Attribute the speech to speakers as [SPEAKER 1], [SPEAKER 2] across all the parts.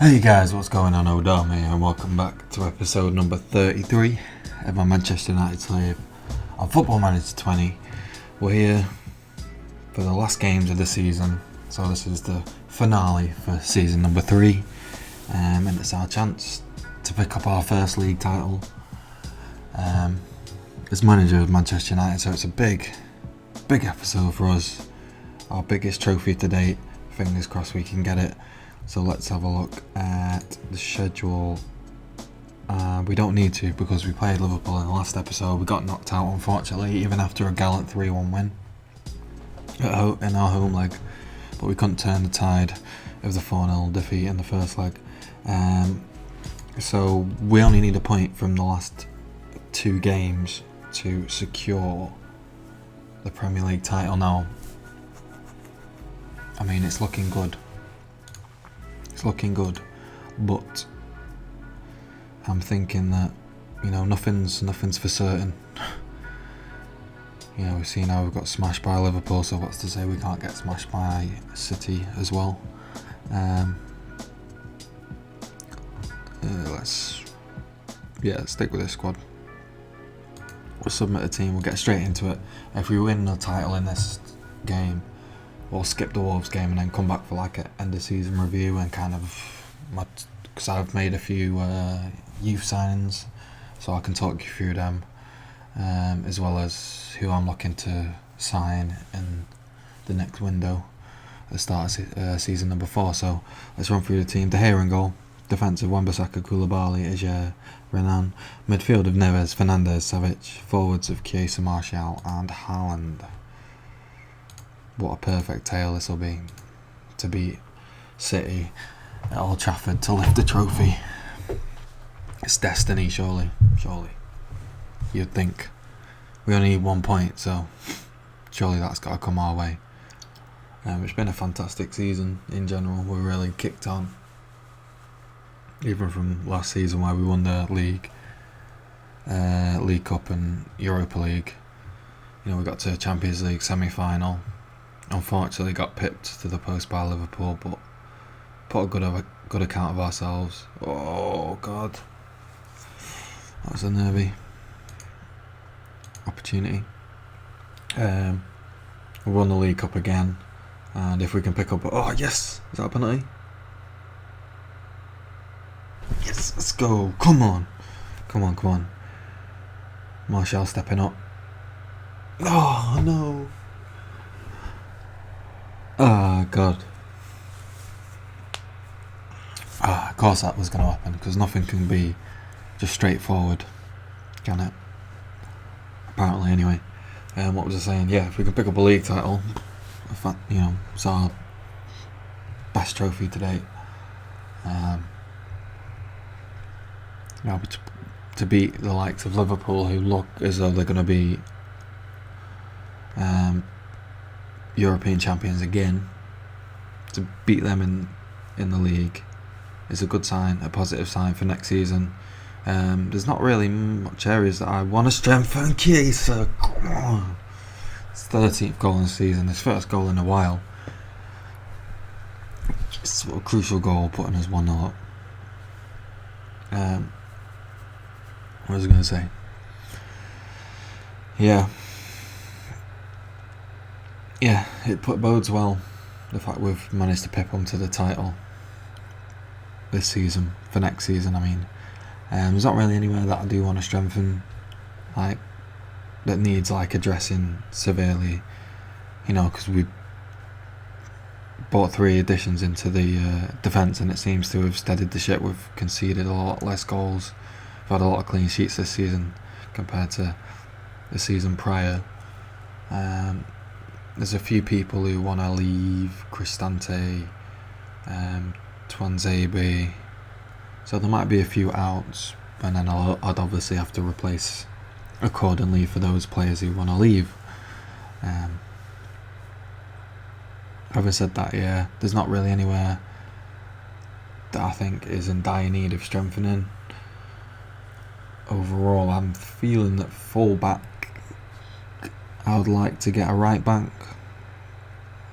[SPEAKER 1] Hey guys, what's going on? Odharma here, and welcome back to episode number 33 of my Manchester United Slave on Football Manager 20. We're here for the last games of the season, so this is the finale for season number 3, and it's our chance to pick up our first league title as manager of Manchester United. So it's a big episode for us, our biggest trophy to date. Fingers crossed we can get it. So let's have a look at the schedule. We don't need to because we played Liverpool in the last episode. We got knocked out, unfortunately, even after a gallant 3-1 win in our home leg. But we couldn't turn the tide of the 4-0 defeat in the first leg. So we only need a point from the last 2 games to secure the Premier League title now. I mean, it's looking good. But I'm thinking that, nothing's for certain. We've seen how we've got smashed by Liverpool, so what's to say we can't get smashed by City as well. Let's stick with this squad. We'll submit a team, we'll get straight into it. If we win the title in this game, we'll skip the Wolves game and then come back for like an end of season review and because I've made a few youth signings, so I can talk you through them, as well as who I'm looking to sign in the next window at the start of season number 4. So let's run through the team. De Gea in goal, defensive Wan-Bissaka, Koulibaly, Ajer, Renan, midfield of Neves, Fernandes, Savic, forwards of Chiesa, Martial and Haaland. What a perfect tale this will be to beat City at Old Trafford to lift the trophy. It's destiny, surely. You'd think. We only need 1 point, so surely that's got to come our way. It's been a fantastic season in general. We're really kicked on. Even from last season where we won the League Cup and Europa League. We got to Champions League semi-final. Unfortunately got pipped to the post by Liverpool, but put a good account of ourselves. Oh God, that was a nervy opportunity. We won the League Cup again, and if we can pick up, oh yes, is that a penalty? Yes, let's go. Come on. Martial stepping up. Oh no. Oh God. Of course that was going to happen, because nothing can be just straightforward, can it? Apparently, anyway. What was I saying? Yeah, if we can pick up a league title, it's our best trophy to date. To beat the likes of Liverpool, who look as though they're going to be European champions again, to beat them in the league is a good sign, a positive sign for next season. There's not really much areas that I want to strengthen. Chiesa, come on. It's 13th goal in the season, his first goal in a while. It's a crucial goal, putting us 1-0 up. What was I going to say? Yeah, it bodes well, the fact we've managed to pip them to the title this season, for next season, I mean. There's not really anywhere that I do want to strengthen, that needs addressing severely, because we bought 3 additions into the defence, and it seems to have steadied the ship. We've conceded a lot less goals. We've had a lot of clean sheets this season compared to the season prior. There's a few people who want to leave, Cristante, Twanzebe, so there might be a few outs, and then I'd obviously have to replace accordingly for those players who want to leave. Having said that, there's not really anywhere that I think is in dire need of strengthening. Overall, I'm feeling that full back, I would like to get a right back,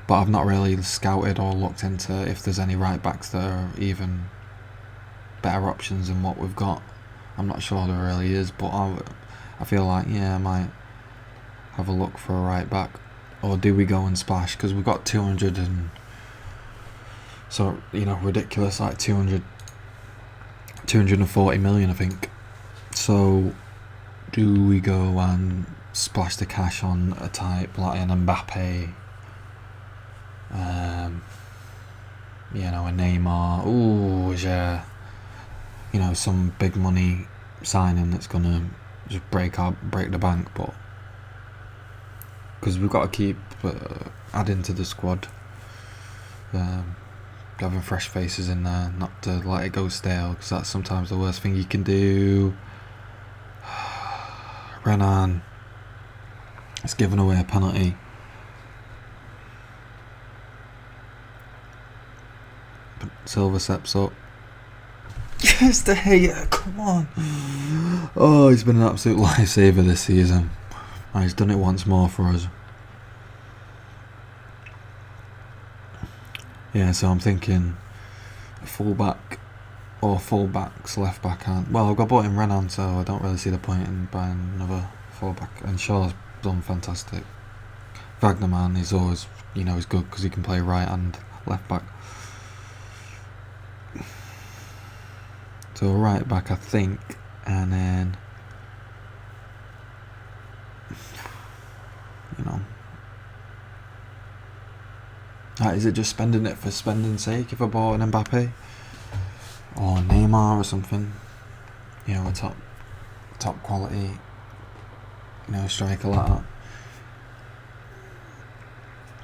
[SPEAKER 1] but I've not really scouted or looked into if there's any right backs that are even better options than what we've got. I'm not sure there really is, but I feel like, yeah, I might have a look for a right back. Or do we go and splash? Because we've got 200 and... So, you know, ridiculous, like 240 million, I think. So, do we go and splash the cash on a type like an Mbappe? You know, a Neymar. Ooh, yeah. You know, some big money signing that's gonna just break the bank, but because we've got to keep adding to the squad, having fresh faces in there, not to let it go stale, because that's sometimes the worst thing you can do. Renan, it's given away a penalty. Silva steps up. Yes, De Gea, come on. Oh, he's been an absolute lifesaver this season. And he's done it once more for us. Yeah, so I'm thinking a fullback or fullbacks, left back. Well, I've got bought in Renan, so I don't really see the point in buying another fullback. And Shaw's done fantastic. Wagner, man, he's always, you know, he's good because he can play right and left back. So right back, I think, and then, you know, is it just spending it for spending's sake if I bought an Mbappe or Neymar or something? You know, a top quality, you know, striker like that.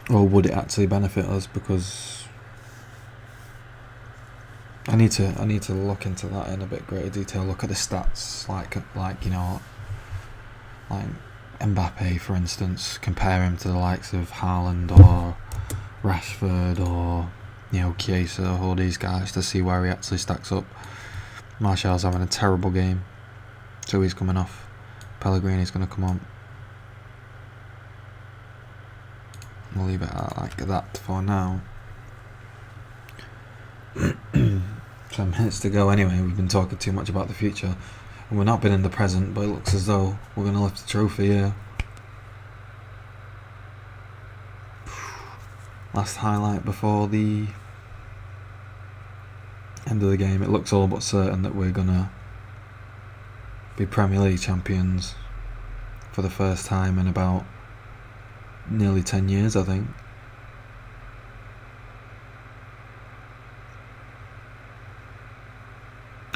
[SPEAKER 1] Or would it actually benefit us? Because I need to look into that in a bit greater detail. Look at the stats, like you know, like Mbappe, for instance. Compare him to the likes of Haaland or Rashford or, you know, Chiesa, all these guys, to see where he actually stacks up. Martial's having a terrible game, so he's coming off. Pellegrini's going to come on. We'll leave it at like that for now. 10 minutes to go anyway. We've been talking too much about the future, and we're not been in the present, but it looks as though we're going to lift the trophy here. Last highlight before the end of the game. It looks all but certain that we're going to be Premier League champions for the first time in about nearly 10 years, I think.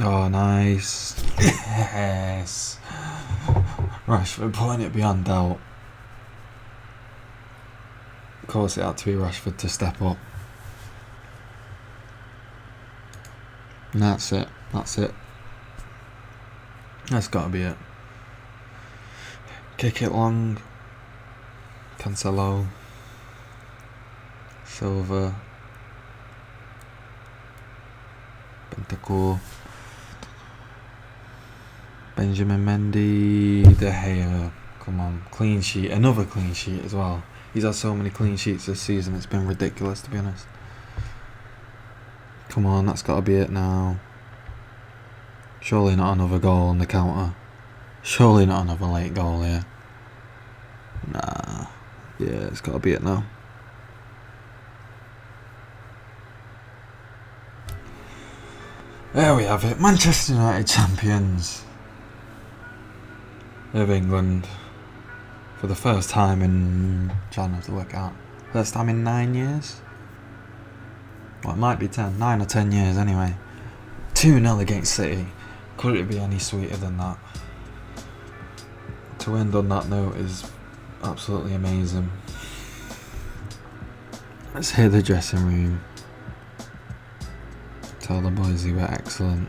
[SPEAKER 1] Oh, nice. Yes. Rashford putting it beyond doubt. Of course it had to be Rashford to step up. And that's it. That's got to be it. Kick it long. Cancelo. Silva. Bentancur. Benjamin Mendy, De Gea, come on, clean sheet, another clean sheet as well. He's had so many clean sheets this season, it's been ridiculous, to be honest. Come on, that's got to be it now. Surely not another goal on the counter. Surely not another late goal here. Nah, yeah, it's got to be it now. There we have it, Manchester United champions of England for the first time in, trying to have to work out, first time in 9 years? Well, it might be 10, 9 or 10 years anyway. 2-0 against City. Could it be any sweeter than that? To end on that note is absolutely amazing. Let's hit the dressing room. Tell the boys they were excellent.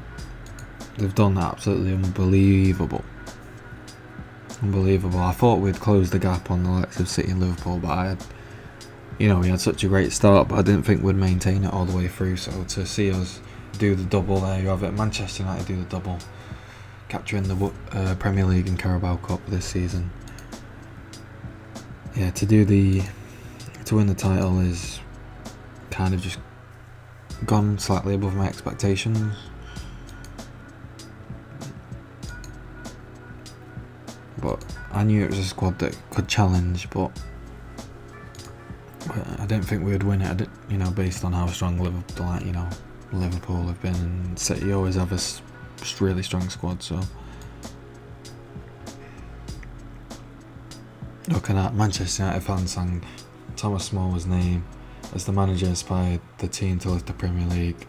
[SPEAKER 1] They've done that absolutely unbelievable. Unbelievable. I thought we'd close the gap on the likes of City and Liverpool, but we had such a great start, but I didn't think we'd maintain it all the way through. So to see us do the double, there you have it. Manchester United do the double, capturing the Premier League and Carabao Cup this season. Yeah, to win the title is kind of just gone slightly above my expectations. I knew it was a squad that could challenge, but I didn't think we would win it. Based on how strong Liverpool have been, and City always have a really strong squad. So looking at Manchester United fans sang Thomas Small's name as the manager inspired the team to lift the Premier League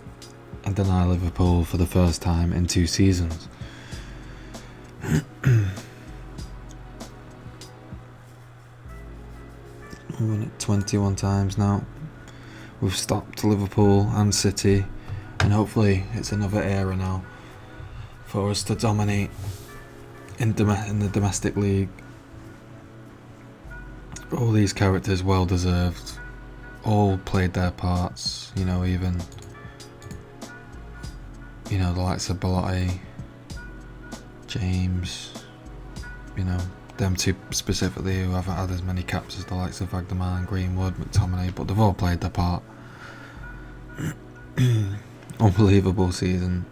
[SPEAKER 1] and deny Liverpool for the first time in 2 seasons. We've won it 21 times now. We've stopped Liverpool and City, and hopefully it's another era now for us to dominate in the domestic league. All these characters well deserved, all played their parts, even the likes of Belotti, James, them two specifically who haven't had as many caps as the likes of Vagdaman, Greenwood, McTominay, but they've all played their part. Unbelievable season.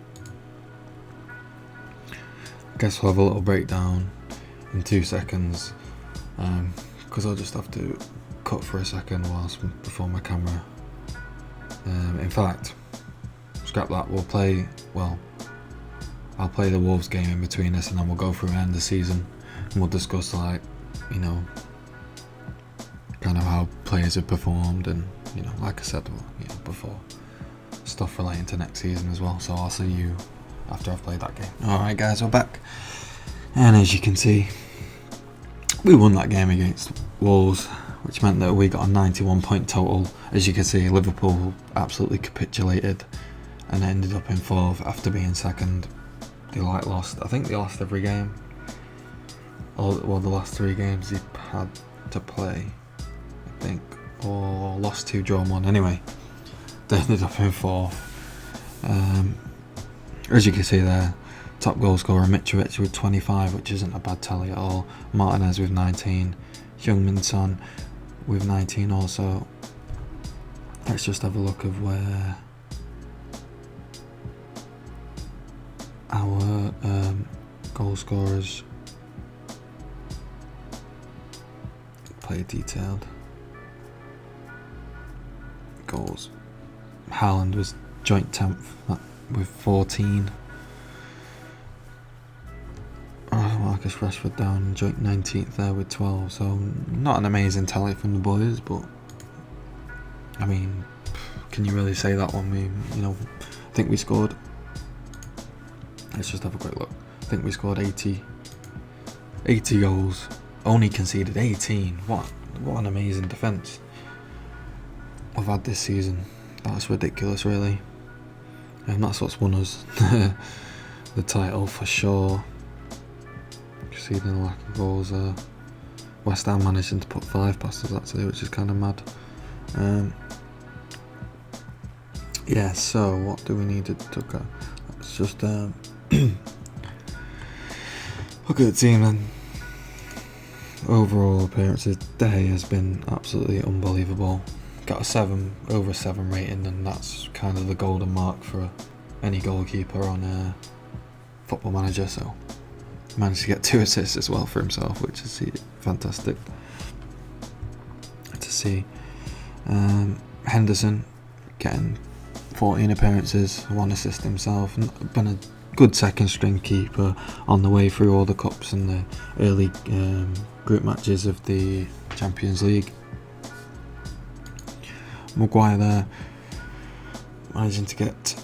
[SPEAKER 1] I guess we'll have a little breakdown in 2 seconds, because I'll just have to cut for a second before my camera. In fact, scrap that. I'll play the Wolves game in between this, and then we'll go through the end of the season, and we'll discuss kind of how players have performed, and like I said before, stuff relating to next season as well. So I'll see you after I've played that game. Alright guys, we're back, and as you can see, we won that game against Wolves, which meant that we got a 91 point total. As you can see, Liverpool absolutely capitulated and ended up in 4th after being 2nd. They lost. I think they lost every game. The last 3 games they had to play, I think, or lost 2, drawn 1. Anyway, they ended up in 4th. As you can see there, top goal scorer Mitrovic with 25, which isn't a bad tally at all. Martinez with 19. Heung-min Son with 19 also. Let's just have a look of where our goal scorers play detailed. Goals. Haaland was joint 10th with 14. Marcus Rashford down joint 19th there with 12. So not an amazing tally from the boys, but I mean, can you really say that when we, I think we scored. Let's just have a quick look. I think we scored 80 goals. Only conceded 18. What an amazing defence we've had this season. That's ridiculous, really. And that's what's won us the title for sure. Conceding a lack of goals there. West Ham managing to put 5 past us actually, which is kind of mad. So what do we need to look at? Let's just look at the team then. Overall appearances, De Gea has been absolutely unbelievable. Got over 7 rating, and that's kind of the golden mark for any goalkeeper on Football Manager. So managed to get 2 assists as well for himself, which is fantastic to see. Henderson getting 14 appearances, 1 assist himself, and been a good second string keeper on the way through all the cups and the early group matches of the Champions League. Maguire there, managing to get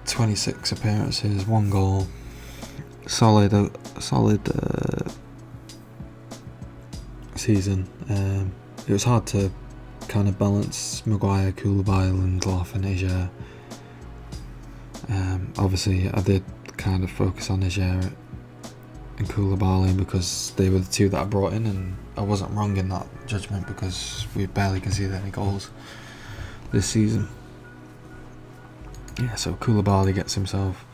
[SPEAKER 1] 26 appearances, 1 goal, solid season. It was hard to kind of balance Maguire, Koulibaly, Lindelof and Ajer. Obviously I did kind of focus on Ajer and Koulibaly because they were the 2 that I brought in, and I wasn't wrong in that judgment because we barely conceded any goals this season. So Koulibaly gets himself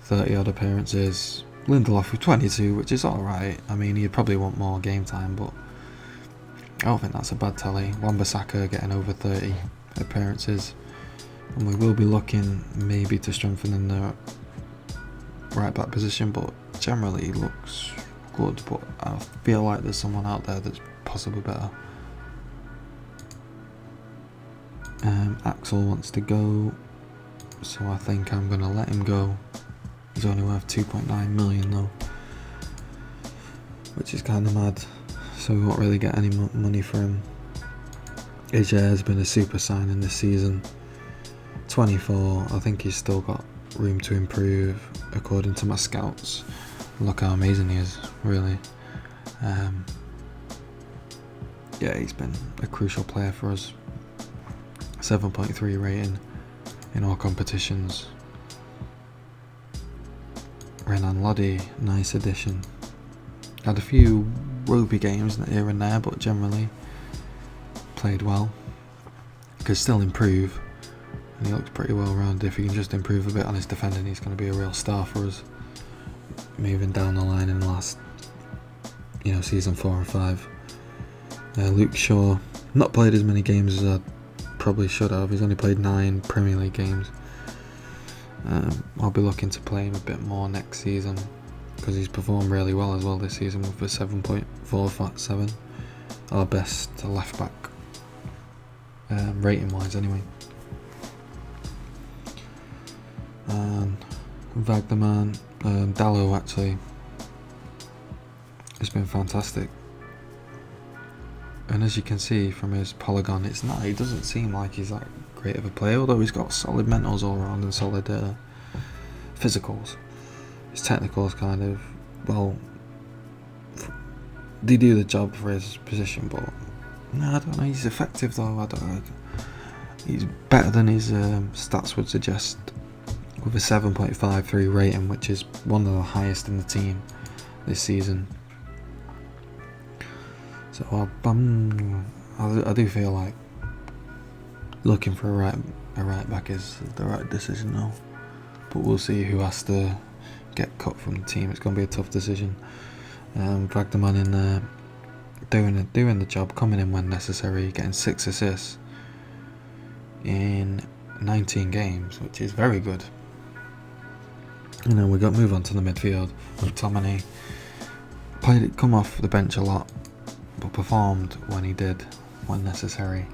[SPEAKER 1] 30 odd appearances, Lindelof with 22, which is alright. I mean, he'd probably want more game time, but I don't think that's a bad tally. Wan-Bissaka getting over 30 appearances, and we will be looking maybe to strengthen in the right back position, but generally looks good, but I feel like there's someone out there that's possibly better. Axel wants to go, so I think I'm going to let him go. He's only worth 2.9 million though, which is kind of mad, so we won't really get any money for him. Aja has been a super signing this season. 24, I think he's still got room to improve according to my scouts. Look how amazing he is, really. Yeah, he's been a crucial player for us. 7.3 rating in all competitions. Renan Lodi, nice addition. Had a few ropey games here and there, but generally played well. Could still improve, and he looks pretty well rounded. If he can just improve a bit on his defending, he's going to be a real star for us moving down the line in the last, season 4 and 5. Luke Shaw, not played as many games as I probably should have. He's only played 9 Premier League games. I'll be looking to play him a bit more next season because he's performed really well as well this season with a 7.47, our best left back rating wise anyway. And Vagdaman, Dallo actually has been fantastic. And as you can see from his polygon, he doesn't seem like he's that great of a player, although he's got solid mentals all around and solid physicals. His technicals kind of, they do the job for his position, but no, I don't know, he's effective though. He's better than his stats would suggest, with a 7.53 rating, which is one of the highest in the team this season. So I do feel like looking for a right back is the right decision now. But we'll see who has to get cut from the team. It's going to be a tough decision. Vagdaman in there, doing the job, coming in when necessary, getting 6 assists in 19 games, which is very good. And then we got move on to the midfield with Tomine. Come off the bench a lot, but performed when necessary.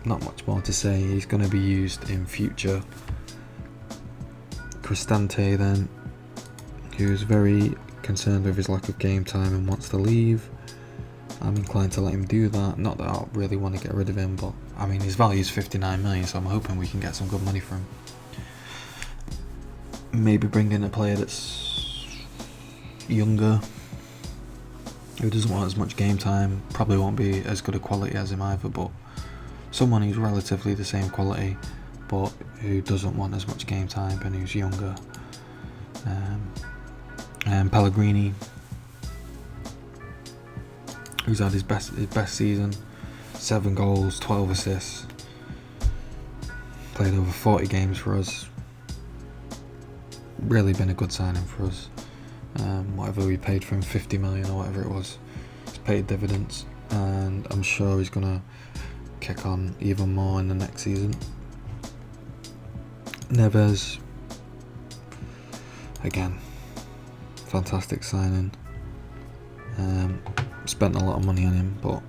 [SPEAKER 1] Not much more to say. He's going to be used in future. Cristante then, who's very concerned with his lack of game time and wants to leave. I'm inclined to let him do that. Not that I really want to get rid of him, but I mean his value is 59 million, so I'm hoping we can get some good money for him. Maybe bring in a player that's younger, who doesn't want as much game time, probably won't be as good a quality as him either, but someone who's relatively the same quality but who doesn't want as much game time and who's younger. And Pellegrini, who's had his best season, 7 goals, 12 assists, played over 40 games for us. Really been a good signing for us. Whatever we paid for him, 50 million or whatever it was, it's paid dividends, and I'm sure he's going to kick on even more in the next season. Neves, again, fantastic signing. Spent a lot of money on him, but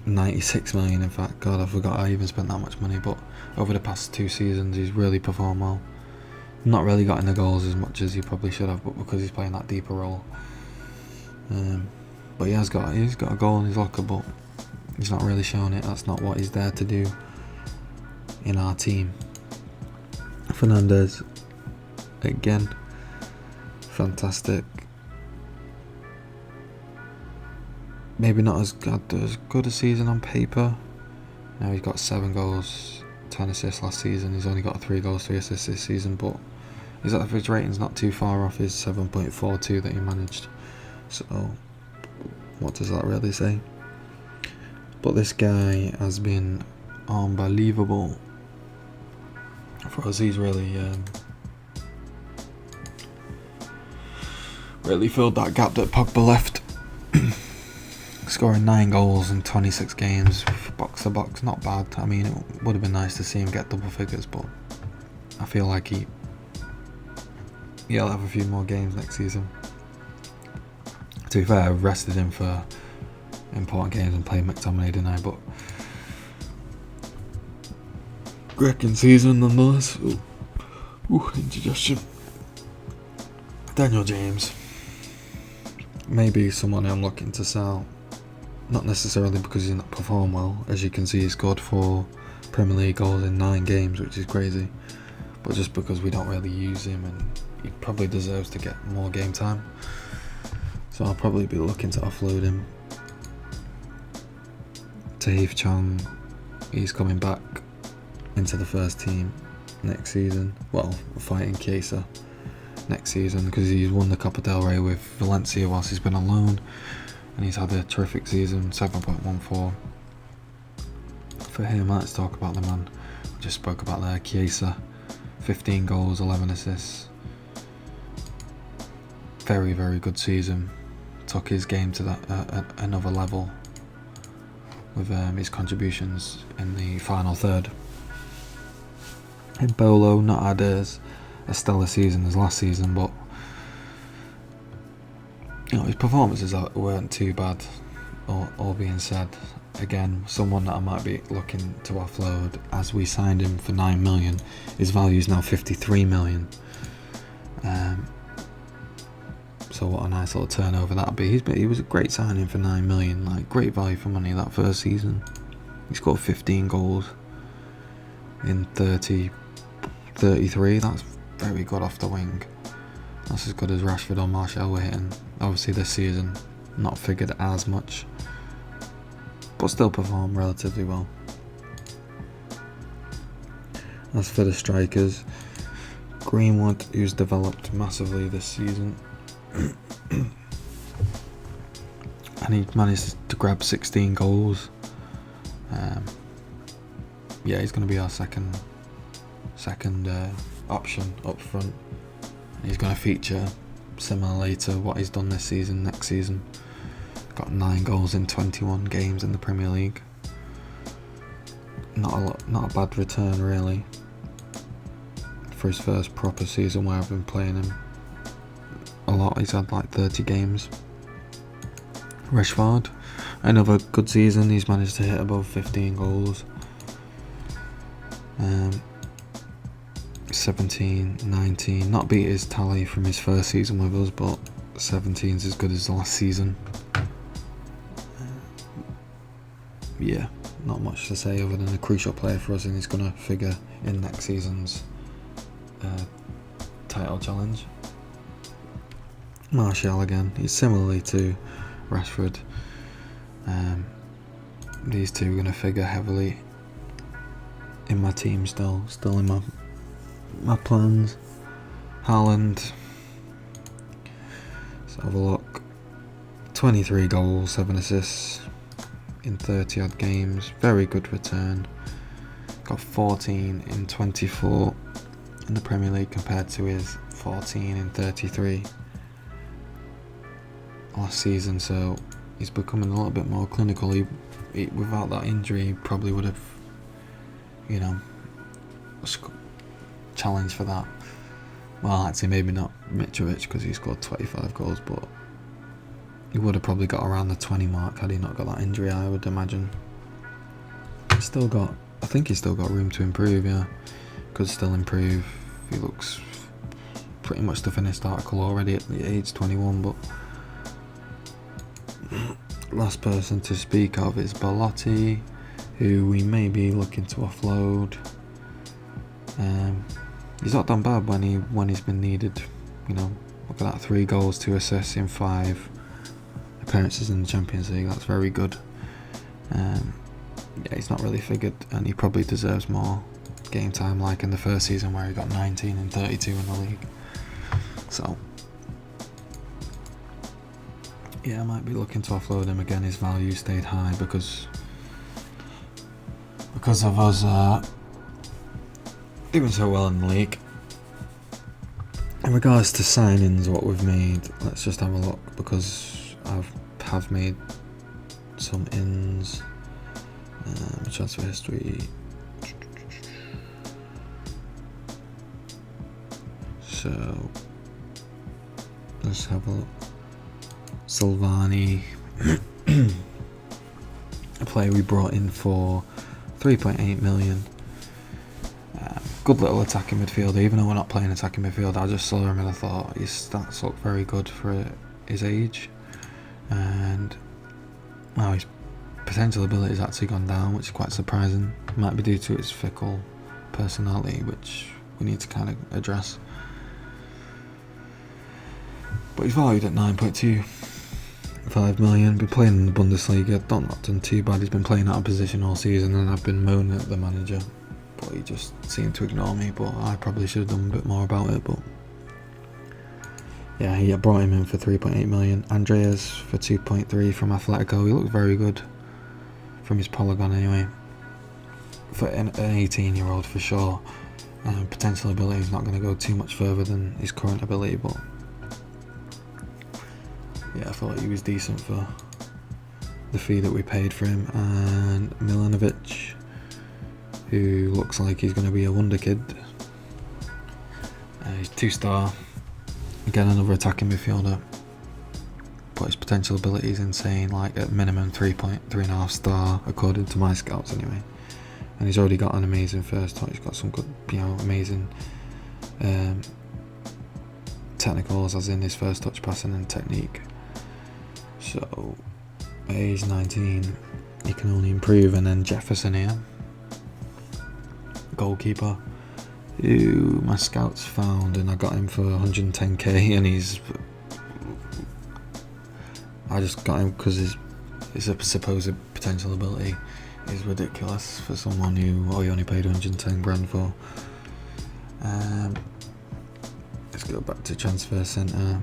[SPEAKER 1] 96 million in fact. God, I forgot I even spent that much money, but over the past 2 seasons he's really performed well. Not really got in the goals as much as he probably should have, but because he's playing that deeper role. But he's got a goal in his locker, but he's not really showing it. That's not what he's there to do in our team. Fernandez, again, fantastic. Maybe not as good a season on paper. Now he's got 7 goals, 10 assists last season. He's only got 3 goals, 3 assists this season, but his average rating's not too far off his 7.42 that he managed. So, what does that really say? But this guy has been unbelievable for us. He's really filled that gap that Pogba left. Scoring 9 goals in 26 games, box to box, not bad. I mean, it would have been nice to see him get double figures, but I feel like he'll have a few more games next season. To be fair, I've rested him for important games and played McTominay, didn't I? But cracking season nonetheless. Indigestion. Daniel James. Maybe someone I'm looking to sell. Not necessarily because he's not performed well. As you can see, he scored 4 Premier League goals in 9 games, which is crazy. But just because we don't really use him, and he probably deserves to get more game time. So I'll probably be looking to offload him. Tahith Chong, he's coming back into the first team next season. Well, fighting Chiesa next season, because he's won the Copa del Rey with Valencia whilst he's been on loan, and he's had a terrific season. 7.14 for him. Let's talk about the man we just spoke about there, Chiesa. 15 goals, 11 assists. Very, very good season. Took his game to that another level with his contributions in the final third. Bolo not had as a stellar season as last season, but his performances weren't too bad. All being said, again, someone that I might be looking to offload, as we signed him for 9 million. His value is now 53 million. So what a nice little turnover that'd be. He was a great signing for 9 million, like great value for money that first season. He scored 15 goals in 33. That's very good off the wing. That's as good as Rashford or Martial were hitting. Obviously this season not figured as much, but still performed relatively well. As for the strikers, Greenwood, who's developed massively this season, and he managed to grab 16 goals. He's going to be our second option up front, and he's going to feature similarly to what he's done this season. Next season, got 9 goals in 21 games in the Premier League. Not a bad return really for his first proper season where I've been playing him a lot. He's had like 30 games. Rashford, another good season. He's managed to hit above 15 goals. 17, 19, not beat his tally from his first season with us, but 17's as good as the last season. Not much to say other than a crucial player for us, and he's going to figure in next season's title challenge. Martial again, he's similarly to Rashford. These two are going to figure heavily in my team still in my plans. Haaland, let's have a look. 23 goals, 7 assists in 30 odd games. Very good return. Got 14 in 24 in the Premier League compared to his 14 in 33 last season, so he's becoming a little bit more clinical. He without that injury, he probably would have, challenged for that. Well, actually, maybe not Mitrovic because he scored 25 goals, but he would have probably got around the 20 mark had he not got that injury, I would imagine. I think he's still got room to improve, could still improve. He looks pretty much the finished article already at the age 21, but last person to speak of is Belotti, who we may be looking to offload. He's not done bad when he's been needed. Look at that, 3 goals, 2 assists in 5 appearances in the Champions League. That's very good. He's not really figured, and he probably deserves more game time, like in the first season where he got 19 and 32 in the league. So I might be looking to offload him again. His value stayed high because of us doing so well in the league. In regards to signings, what we've made, let's just have a look, because have made some ins. Transfer history. So Let's have a look. Silvani, a player we brought in for 3.8 million. Good little attacking midfielder. Even though we're not playing attacking midfield, I just saw him and I thought his stats look very good for his age, and wow, his potential ability has actually gone down, which is quite surprising. Might be due to his fickle personality, which we need to kind of address. But he's valued at 9.25 million. Been playing in the Bundesliga, not done too bad. He's been playing out of position all season, and I've been moaning at the manager, but he just seemed to ignore me. But I probably should have done a bit more about it. But yeah, he brought him in for 3.8 million. Andreas for 2.3 from Atletico. He looked very good from his polygon anyway. For an 18-year-old for sure. Potential ability is not going to go too much further than his current ability, but yeah, I thought he was decent for the fee that we paid for him. And Milanovic, who looks like he's going to be a wonder kid. He's 2-star. Again, another attacking midfielder. But his potential ability is insane, like at minimum 3.5 star according to my scouts anyway. And he's already got an amazing first touch. He's got some good, amazing technicals, as in his first touch passing and technique. So at age 19, he can only improve. And then Jefferson here, goalkeeper, who my scouts found, and I got him for 110k, and I just got him because his supposed potential ability is ridiculous for someone who I only paid 110 grand for. Let's go back to transfer centre.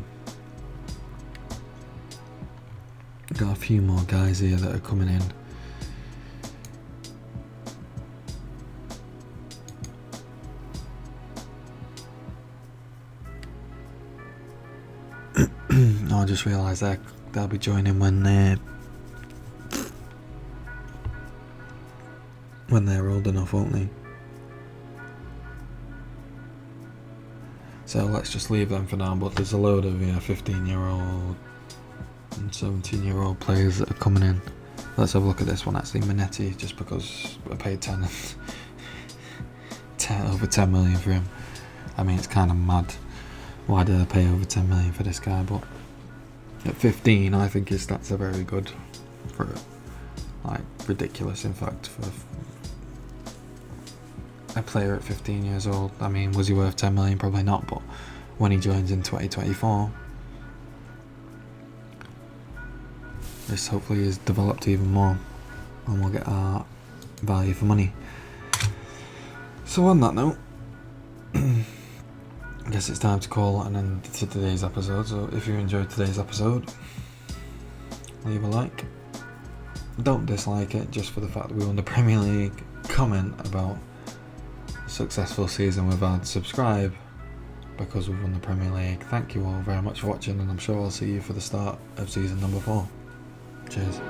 [SPEAKER 1] Got a few more guys here that are coming in. I just realised that they'll be joining when they're old enough, won't they? So let's just leave them for now. But there's a load of 15-year-old and 17-year-old players that are coming in. Let's have a look at this one actually, Minetti, just because I paid 10 over 10 million for him. I mean, it's kind of mad. Why did I pay over 10 million for this guy? But at 15, I think his stats are very good. For ridiculous, in fact, for a player at 15 years old. I mean, was he worth 10 million? Probably not, but when he joins in 2024, this hopefully is developed even more, and we'll get our value for money. So on that note, I guess it's time to call an end to today's episode. So if you enjoyed today's episode, leave a like. Don't dislike it just for the fact that we won the Premier League. Comment about a successful season we've had. Subscribe because we've won the Premier League. Thank you all very much for watching, and I'm sure I'll see you for the start of season number 4. Cheers.